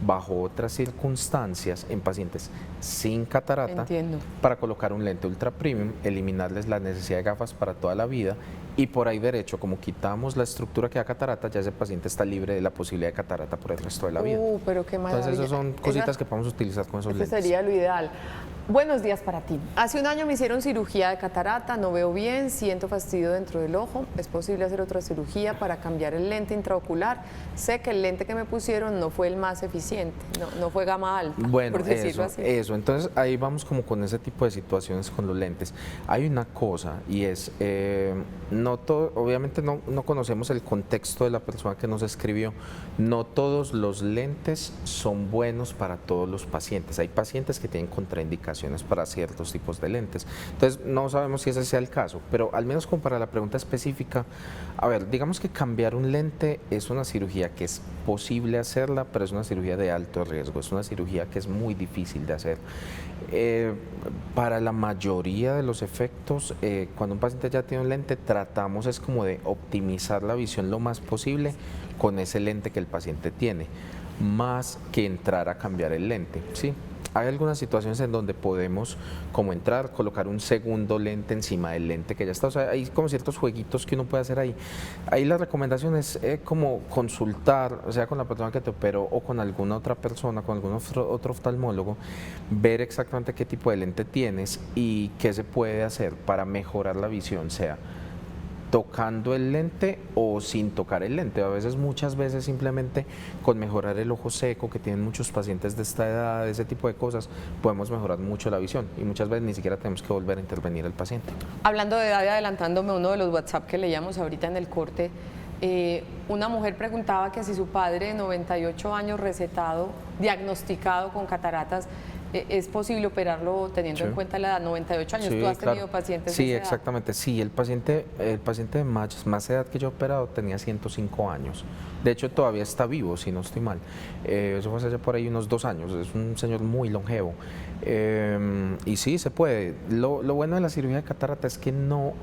bajo otras circunstancias en pacientes sin catarata. Entiendo. Para colocar un lente ultra premium, eliminarles la necesidad de gafas para toda la vida y por ahí derecho, como quitamos la estructura que da catarata, ya ese paciente está libre de la posibilidad de catarata por el resto de la vida. Pero qué maravilla. Entonces esas son cositas que podemos utilizar con esos Ese lentes. sería lo ideal. Buenos días para ti. Hace un año me hicieron cirugía de catarata, no veo bien, siento fastidio dentro del ojo. ¿Es posible hacer otra cirugía para cambiar el lente intraocular? Sé que el lente que me pusieron no fue el más eficiente, no fue gama alta, Bueno, por decirlo así. eso. Entonces ahí vamos como con ese tipo de situaciones con los lentes. Hay una cosa y es, no todo, obviamente no conocemos el contexto de la persona que nos escribió. No todos los lentes son buenos para todos los pacientes. Hay pacientes que tienen contraindicaciones para ciertos tipos de lentes. Entonces no sabemos si ese sea el caso, pero al menos como para la pregunta específica, a ver, digamos que cambiar un lente es una cirugía que es posible hacerla, pero es una cirugía de alto riesgo, es una cirugía que es muy difícil de hacer. Para la mayoría de los efectos, cuando un paciente ya tiene un lente, tratamos es como de optimizar la visión lo más posible con ese lente que el paciente tiene, más que entrar a cambiar el lente, ¿sí? Hay algunas situaciones en donde podemos como entrar, colocar un segundo lente encima del lente que ya está, o sea, hay como ciertos jueguitos que uno puede hacer ahí. Ahí la recomendación es como consultar, o sea, con la persona que te operó o con alguna otra persona, con algún otro oftalmólogo, ver exactamente qué tipo de lente tienes y qué se puede hacer para mejorar la visión, sea tocando el lente o sin tocar el lente. A veces, muchas veces simplemente con mejorar el ojo seco que tienen muchos pacientes de esta edad, ese tipo de cosas, podemos mejorar mucho la visión y muchas veces ni siquiera tenemos que volver a intervenir al paciente. Hablando de edad y adelantándome uno de los WhatsApp que leíamos ahorita en el corte, una mujer preguntaba que si su padre de 98 años recetado, diagnosticado con cataratas, ¿es posible operarlo teniendo en cuenta la edad? 98 años, Sí, ¿tú has tenido claro. pacientes Sí, de esa edad? exactamente. Sí, el paciente de más edad que yo he operado tenía 105 años. De hecho, todavía está vivo, si no estoy mal. Eso fue hace por ahí unos 2 años. Es un señor muy longevo. Y sí, se puede. Lo bueno de la cirugía de catarata es que no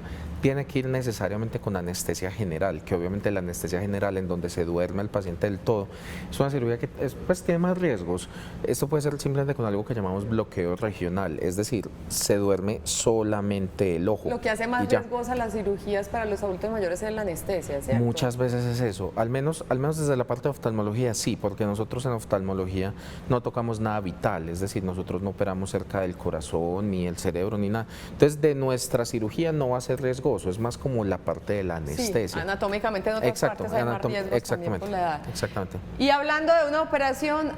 tiene que ir necesariamente con anestesia general, que obviamente la anestesia general en donde se duerme el paciente del todo es una cirugía que pues tiene más riesgos. Esto puede ser simplemente con algo que llamamos bloqueo regional, es decir, se duerme solamente el ojo. Lo que hace más y ya. riesgosa las cirugías para los adultos mayores es la anestesia, ¿cierto? Muchas veces es eso, al menos desde la parte de oftalmología sí, porque nosotros en oftalmología no tocamos nada vital, es decir, nosotros no operamos cerca del corazón, ni el cerebro, ni nada. Entonces, de nuestra cirugía no va a ser riesgoso, es más como la parte de la anestesia. Sí, anatómicamente en otras Exacto, partes hay más riesgos exactamente, también por la edad. exactamente. Y hablando de una operación,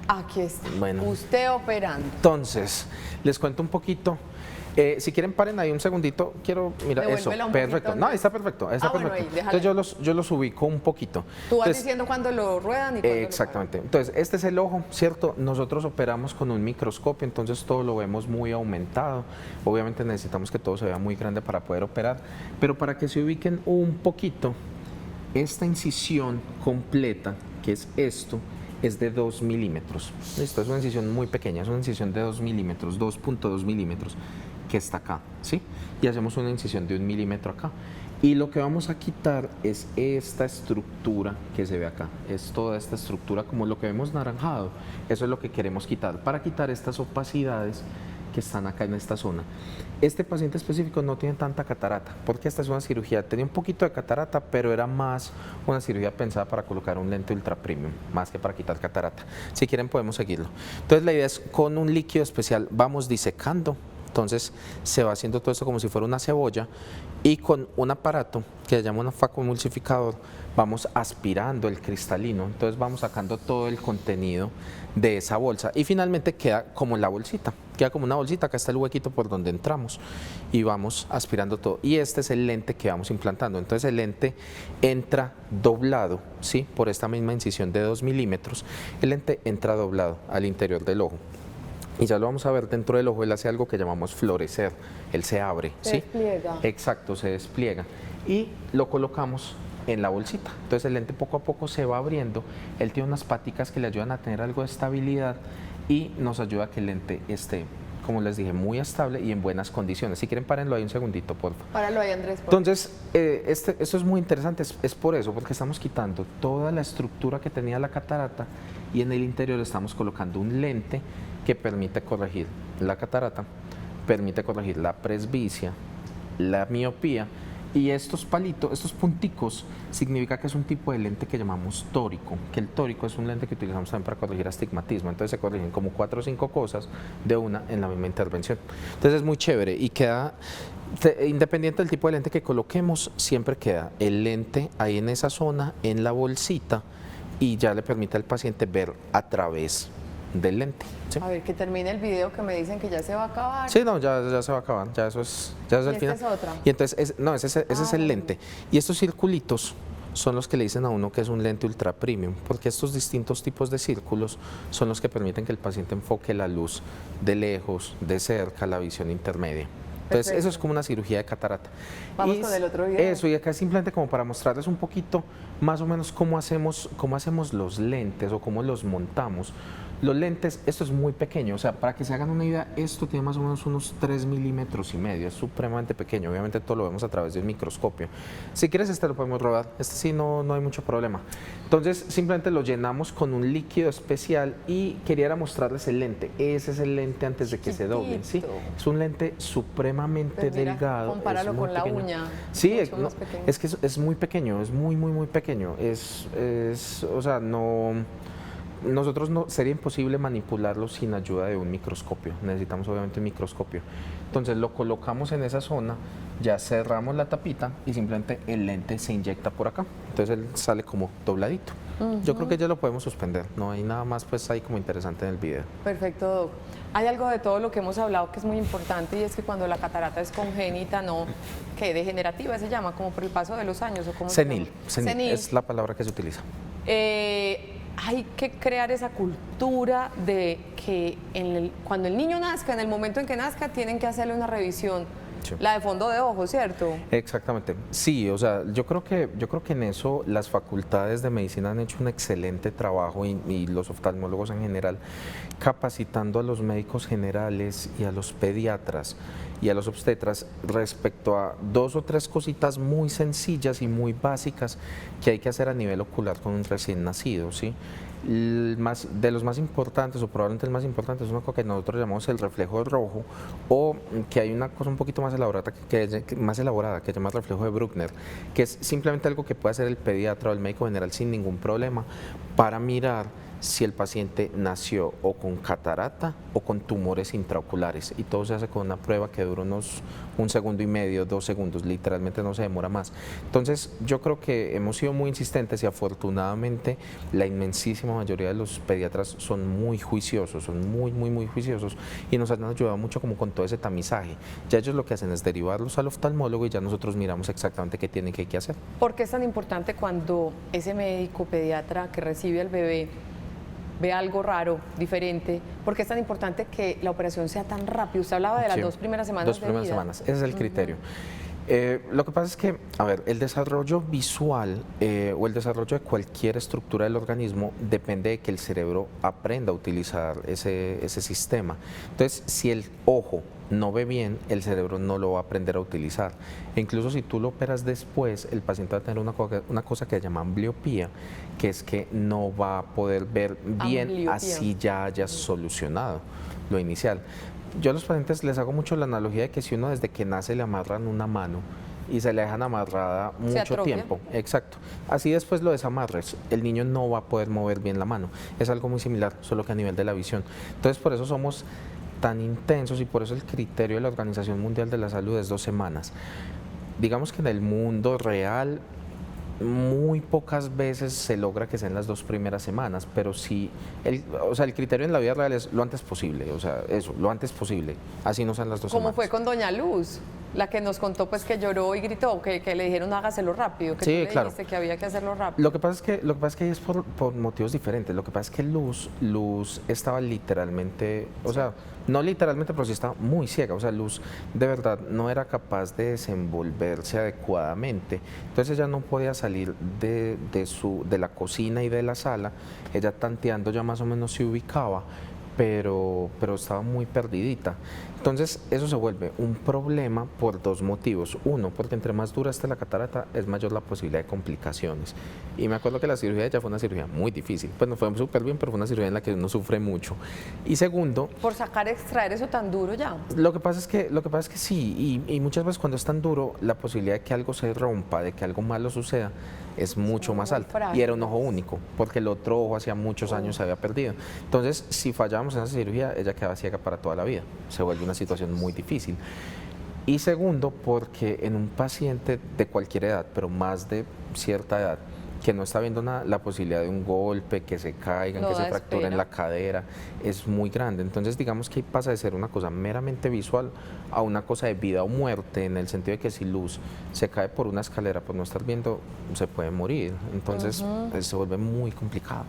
aquí está, Bueno. usted operando. Entonces, les cuento un poquito. Si quieren, paren ahí un segundito. Quiero, mira, eso, Devuélvela un perfecto. poquito, No, está perfecto, está bueno, perfecto. ahí, déjale. Entonces yo los ubico un poquito. Tú vas Entonces, diciendo cuándo lo ruedan y cuándo exactamente. Entonces, este es el ojo, ¿cierto? Nosotros operamos con un microscopio, entonces todo lo vemos muy aumentado. Obviamente necesitamos que todo se vea muy grande para poder operar, pero para que se ubiquen un poquito, esta incisión completa, que es esto, es de 2 milímetros. Listo, es una incisión muy pequeña, es una incisión de 2 milímetros, 2.2 milímetros, que está acá, ¿sí? Y hacemos una incisión de 1 milímetro acá. Y lo que vamos a quitar es esta estructura que se ve acá, es toda esta estructura como lo que vemos naranjado, eso es lo que queremos quitar, para quitar estas opacidades que están acá en esta zona. Este paciente específico no tiene tanta catarata, porque esta es una cirugía, tenía un poquito de catarata, pero era más una cirugía pensada para colocar un lente ultra premium, más que para quitar catarata. Si quieren podemos seguirlo. Entonces la idea es con un líquido especial, vamos disecando. Entonces se va haciendo todo esto como si fuera una cebolla y con un aparato que se llama un facoemulsificador vamos aspirando el cristalino, entonces vamos sacando todo el contenido de esa bolsa y finalmente queda como la bolsita, queda como una bolsita, acá está el huequito por donde entramos y vamos aspirando todo y este es el lente que vamos implantando, entonces el lente entra doblado, ¿sí? Por esta misma incisión de 2 milímetros, el lente entra doblado al interior del ojo. Y ya lo vamos a ver dentro del ojo, él hace algo que llamamos florecer, él se abre, Se ¿sí? despliega. Exacto, se despliega. Y lo colocamos en la bolsita. Entonces el lente poco a poco se va abriendo, él tiene unas paticas que le ayudan a tener algo de estabilidad y nos ayuda a que el lente esté, como les dije, muy estable y en buenas condiciones. Si quieren, párenlo ahí un segundito, por favor. Páralo ahí, Andrés. Por favor. Entonces, esto es muy interesante, es por eso, porque estamos quitando toda la estructura que tenía la catarata y en el interior estamos colocando un lente que permite corregir la catarata, permite corregir la presbicia, la miopía, y estos palitos, estos punticos, significa que es un tipo de lente que llamamos tórico, que el tórico es un lente que utilizamos también para corregir astigmatismo, entonces se corrigen como 4 o 5 cosas de una en la misma intervención. Entonces es muy chévere y queda, independiente del tipo de lente que coloquemos, siempre queda el lente ahí en esa zona, en la bolsita, y ya le permite al paciente ver a través del lente. ¿Sí? A ver, que termine el video, que me dicen que ya se va a acabar. Sí, no, ya se va a acabar, ya eso es ¿Y el esta final. es otra? Y entonces, ese es el lente. Y estos circulitos son los que le dicen a uno que es un lente ultra premium, porque estos distintos tipos de círculos son los que permiten que el paciente enfoque la luz de lejos, de cerca, la visión intermedia. Entonces, Perfecto. eso es como una cirugía de catarata. Vamos con el otro video. Eso, y acá simplemente como para mostrarles un poquito más o menos cómo hacemos los lentes o cómo los montamos. Los lentes, esto es muy pequeño, o sea, para que se hagan una idea, esto tiene más o menos unos 3,5 milímetros, es supremamente pequeño, obviamente todo lo vemos a través de un microscopio. Si quieres este lo podemos rodar, este sí no hay mucho problema. Entonces simplemente lo llenamos con un líquido especial y quería mostrarles el lente, ese es el lente antes de que se doblen, ¿sí? Es un lente supremamente Pues mira, delgado. compáralo es muy con la pequeño. uña. Sí, Mucho más pequeño. es que es muy pequeño, es muy pequeño, o sea, no... Nosotros sería imposible manipularlo sin ayuda de un microscopio, necesitamos obviamente un microscopio. Entonces lo colocamos en esa zona, ya cerramos la tapita y simplemente el lente se inyecta por acá, entonces él sale como dobladito. Yo creo que ya lo podemos suspender, no hay nada más pues ahí como interesante en el video. Perfecto, Doc. Hay algo de todo lo que hemos hablado que es muy importante y es que cuando la catarata es congénita, no, que degenerativa se llama, como por el paso de los años o como Senil es la palabra que se utiliza. Hay que crear esa cultura de que cuando el niño nazca, en el momento en que nazca, tienen que hacerle una revisión, Sí. la de fondo de ojo, ¿cierto? Exactamente, sí, o sea, yo creo que en eso las facultades de medicina han hecho un excelente trabajo y los oftalmólogos en general, capacitando a los médicos generales y a los pediatras y a los obstetras respecto a 2 o 3 cositas muy sencillas y muy básicas que hay que hacer a nivel ocular con un recién nacido, ¿sí? De los más importantes, o probablemente el más importante, es una cosa que nosotros llamamos el reflejo rojo, o que hay una cosa un poquito más elaborada que se llama el reflejo de Bruckner, que es simplemente algo que puede hacer el pediatra o el médico general sin ningún problema para mirar si el paciente nació o con catarata o con tumores intraoculares, y todo se hace con una prueba que dura unos 1,5 segundos, 2 segundos, literalmente no se demora más. Entonces yo creo que hemos sido muy insistentes y afortunadamente la inmensísima mayoría de los pediatras son muy juiciosos, son muy juiciosos y nos han ayudado mucho como con todo ese tamizaje. Ya ellos lo que hacen es derivarlos al oftalmólogo y ya nosotros miramos exactamente qué tienen que hacer. ¿Por qué es tan importante cuando ese médico pediatra que recibe al bebé ve algo raro, diferente? ¿Por qué es tan importante que la operación sea tan rápido? Usted hablaba de las Sí, 2 primeras semanas 2 de primeras vida. semanas, ese es el criterio. Lo que pasa es que, a ver, el desarrollo visual o el desarrollo de cualquier estructura del organismo depende de que el cerebro aprenda a utilizar ese sistema. Entonces, si el ojo no ve bien, el cerebro no lo va a aprender a utilizar. E incluso si tú lo operas después, el paciente va a tener una cosa que se llama ambliopía, que es que no va a poder ver bien Ambliopía. así ya hayas solucionado lo inicial. Yo a los pacientes les hago mucho la analogía de que si uno desde que nace le amarran una mano y se la dejan amarrada mucho atrofia. tiempo, exacto, así después lo desamarres, el niño no va a poder mover bien la mano. Es algo muy similar, solo que a nivel de la visión. Entonces por eso somos tan intensos y por eso el criterio de la Organización Mundial de la Salud es 2 semanas. Digamos que en el mundo real muy pocas veces se logra que sean las 2 primeras semanas, pero sí, el criterio en la vida real es lo antes posible, o sea, eso, lo antes posible, así no sean las 2 Como semanas. fue con Doña Luz. La que nos contó pues que lloró y gritó, que le dijeron hágaselo rápido, que Sí, tú le claro. dijiste que había que hacerlo rápido. Lo que pasa es que ahí es por motivos diferentes. Lo que pasa es que Luz estaba literalmente, o sea, no literalmente, pero sí estaba muy ciega. O sea, Luz de verdad no era capaz de desenvolverse adecuadamente. Entonces ella no podía salir de la cocina y de la sala. Ella tanteando ya más o menos se ubicaba, pero estaba muy perdidita. Entonces eso se vuelve un problema por dos motivos. Uno, porque entre más dura esté la catarata es mayor la posibilidad de complicaciones. Y me acuerdo que la cirugía de ella fue una cirugía muy difícil. Pues no fue súper bien, pero fue una cirugía en la que uno sufre mucho. Y segundo, Por extraer eso tan duro ya. lo que pasa es que sí, y muchas veces cuando es tan duro, la posibilidad de que algo se rompa, de que algo malo suceda, es mucho más muy alta. Y era un ojo frágiles. único, porque el otro ojo hacía muchos años se había perdido. Entonces, si fallábamos en esa cirugía, ella quedaba ciega para toda la vida. Se vuelve una situación muy difícil. Y segundo, porque en un paciente de cualquier edad, pero más de cierta edad, que no está viendo la posibilidad de un golpe, que se caigan, No que se da fracturen espera. la cadera, es muy grande. Entonces, digamos que pasa de ser una cosa meramente visual a una cosa de vida o muerte, en el sentido de que si Luz se cae por una escalera por no estar viendo, se puede morir. Entonces, se vuelve muy complicado.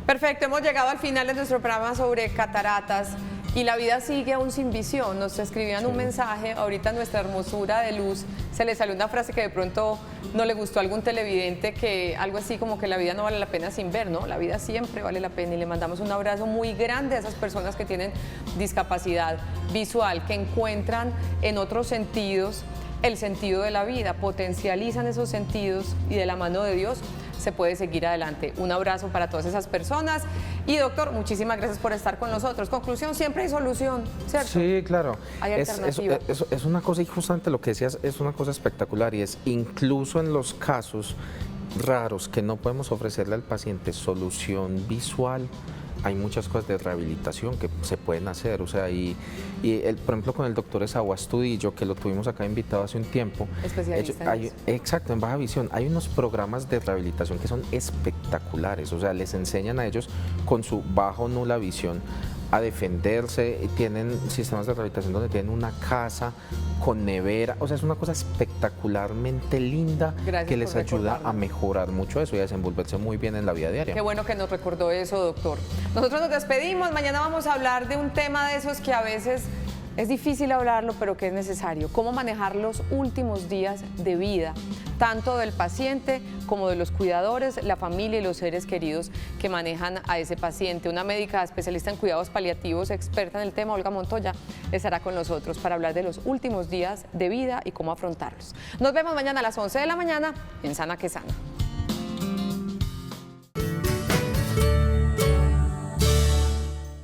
Perfecto, hemos llegado al final de nuestro programa sobre cataratas y la vida sigue aún sin visión. Nos escribían un mensaje, ahorita nuestra hermosura de Luz, se le salió una frase que de pronto no le gustó a algún televidente, que algo así como que la vida no vale la pena sin ver, ¿no? La vida siempre vale la pena y le mandamos un abrazo muy grande a esas personas que tienen discapacidad visual, que encuentran en otros sentidos el sentido de la vida, potencializan esos sentidos y de la mano de Dios se puede seguir adelante. Un abrazo para todas esas personas. Y doctor, muchísimas gracias por estar con nosotros. Conclusión, siempre hay solución, ¿cierto? Sí, claro. Hay Es alternativa. una cosa, y justamente lo que decías, es una cosa espectacular, y es incluso en los casos raros que no podemos ofrecerle al paciente solución visual, hay muchas cosas de rehabilitación que se pueden hacer, o sea, por ejemplo con el doctor Esaú Astudillo, que lo tuvimos acá invitado hace un tiempo. Especialista en eso. Exacto, en baja visión. Hay unos programas de rehabilitación que son espectaculares, o sea, les enseñan a ellos con su baja o nula visión a defenderse, tienen sistemas de rehabilitación donde tienen una casa con nevera, o sea, es una cosa espectacularmente linda. Gracias que les por ayuda a recordarnos. mejorar mucho eso y a desenvolverse muy bien en la vida diaria. Qué bueno que nos recordó eso, doctor. Nosotros nos despedimos. Mañana vamos a hablar de un tema de esos que a veces es difícil hablarlo, pero que es necesario. Cómo manejar los últimos días de vida, tanto del paciente como de los cuidadores, la familia y los seres queridos que manejan a ese paciente. Una médica especialista en cuidados paliativos, experta en el tema, Olga Montoya, estará con nosotros para hablar de los últimos días de vida y cómo afrontarlos. Nos vemos mañana a las 11 de la mañana en Sana que Sana.